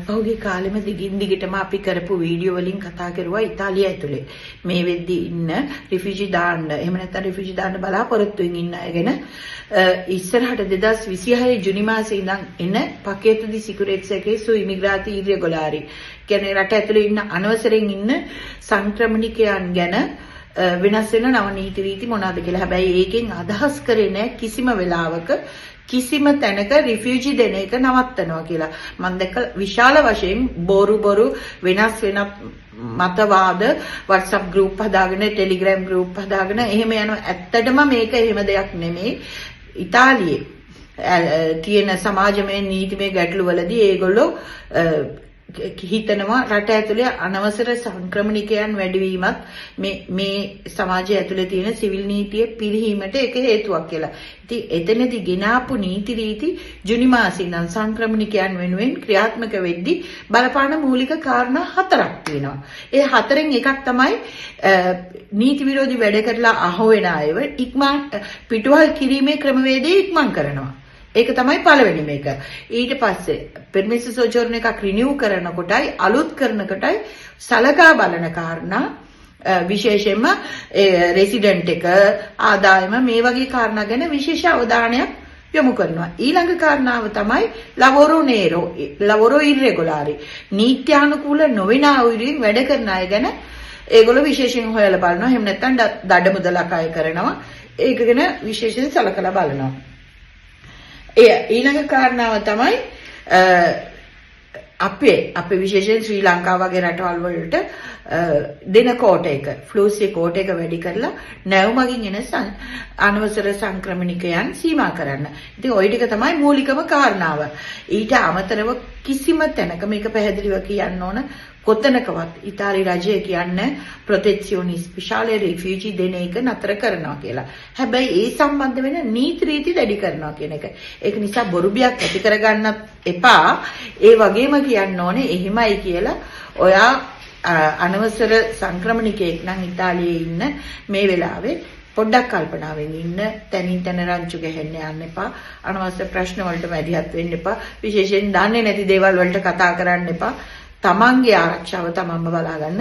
පහුගිය කාලෙම දිගින් දිගටම අපි කරපු වීඩියෝ වලින් කතා කරුවා ඉතාලිය ඇතුලේ මේ වෙද්දී ඉන්න රිෆියුජි දාන්න එහෙම නැත්නම් රිෆියුජි දාන්න බලාපොරොත්තුෙන් ඉන්න අය ගැන ඉස්සරහට 2026 ජුනි මාසේ ඉඳන් එන paketo di sicurezza che su immigrati irregolari කියන්නේ රට ඇතුලේ ඉන්න අනවසරෙන් ඉන්න සංක්‍රමණිකයන් ගැන වෙනස් වෙන නව නීති රීති මොනවාද කියලා. හැබැයි ඒකෙන් අදහස් කරේ නැහැ කිසිම වෙලාවක කිසිම තැනක රිෆියුජි දෙන එක නවත්තනවා කියලා. මම දැක්ක විශාල වශයෙන් බොරු වෙනස් වෙන මතවාද WhatsApp group හදාගෙන Telegram group හදාගෙන එහෙම යනවා. ඇත්තටම මේක එහෙම දෙයක් නෙමෙයි. ඉතාලියේ තියෙන සමාජමය නීතිමය ගැටලු වලදී ඒගොල්ලෝ හිතනවා රට ඇතුලේ අනවසර සංක්‍රමණිකයන් වැඩිවීමත් මේ සමාජය ඇතුලේ තියෙන සිවිල් නීතිය පිරිහීමට එක හේතුවක් කියලා. ඉතින් එතනදී ගෙනාපු නීති රීති ජුනි මාසේ ඉඳන් සංක්‍රමණිකයන් වෙනුවෙන් ක්‍රියාත්මක වෙද්දී බලපාන මූලික කාරණා 4ක් තියෙනවා. ඒ 4න් එකක් තමයි නීති විරෝධී වැඩ කරලා අහුවෙන අයව ඉක්මන් පිටුවහල් කිරීමේ ක්‍රමවේදය ඉක්මන් කරනවා. ඒක තමයි පළවෙනි මේක. ඊට පස්සේ permesso soggiorno එකක් රිනිව් කරනකොටයි අලුත් කරනකොටයි සලකා බලන කාරණා විශේෂයෙන්ම රෙසිඩන්ට් එක ආදායම මේ වගේ කාරණා ගැන විශේෂ අවධානයක් යොමු කරනවා. ඊළඟ කාරණාව තමයි lavoro irregolari. නීත්‍යානුකූල නොවන අයුරින් වැඩ කරන අය ගැන ඒගොල්ලෝ විශේෂයෙන් හොයලා බලනවා. එහෙම නැත්නම් දඩ මුදලක් අය කරනවා. ඒක ගැන විශේෂයෙන් සලකලා බලනවා. ඊළඟ කාරණාව තමයි අපේ විශේෂයෙන් ශ්‍රී ලංකාව වගේ රටවල් වලට දෙන කෝට එක ෆ්ලූසි කෝට එක වැඩි කරලා නැවුමකින් එන අනවසර සංක්‍රමණිකයන් සීමා කරන්න. ඉතින් ওই ටික තමයි මූලිකම කාරණාව. ඊට අමතරව කිසිම තැනක මේක පැහැදිලිව කියන්න ඕන කොතනකවත් ඉතාලි රජය කියන්නේ ප්‍රොටෙක්ෂනි ස්පෙෂාලි රිෆියුජි දෙන එක නතර කරනවා කියලා. හැබැයි ඒ සම්බන්ධ වෙන නීති රීති දැඩි කරනවා කියන එක. ඒක නිසා බොරු බියක් ඇති කරගන්නත් එපා. ඒ වගේම කියන්න ඕනේ එහෙමයි කියලා ඔයා අනවසර සංක්‍රමණිකයෙක් නම් ඉතාලියේ ඉන්න මේ වෙලාවේ පොඩ්ඩක් කල්පනාවෙන් ඉන්න තනින් තන රංචු ගහන්න යන්න එපා. අනවශ්‍ය ප්‍රශ්න වලට මැදිහත් වෙන්න එපා. විශේෂයෙන් දන්නේ නැති දේවල් වලට කතා කරන්න එපා. තමන්ගේ ආරක්ෂාව තමන්ම බලා ගන්න.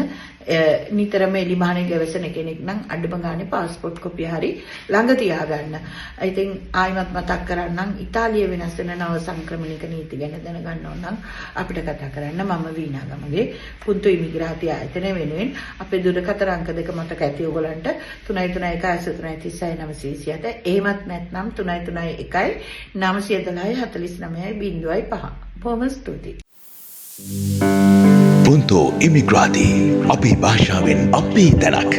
නිතරම එලිමහනේ ගැවසෙන කෙනෙක් නම් අඩුම ගානේ પાස්පෝර්ට් කොපිය හරි ළඟ තියාගන්න. ඉතින් ආයිමත් මතක් කරන්නම් ඉතාලිය වෙනස් වෙන නව සංක්‍රමණික නීති ගැන දැනගන්න ඕන නම් අපිට කතා කරන්න. මම වීණාගමගේ පුන්තු ඉමිග්‍රාතිය ආයතනය වෙනුවෙන් අපේ දුරකථන අංක දෙක මතක ඇති ඔයගලන්ට 331 එහෙමත් නැත්නම් 331 912 49 බොහොම ස්තුතියි. Punto Immigrati. Api Bhashawen Api Tanak.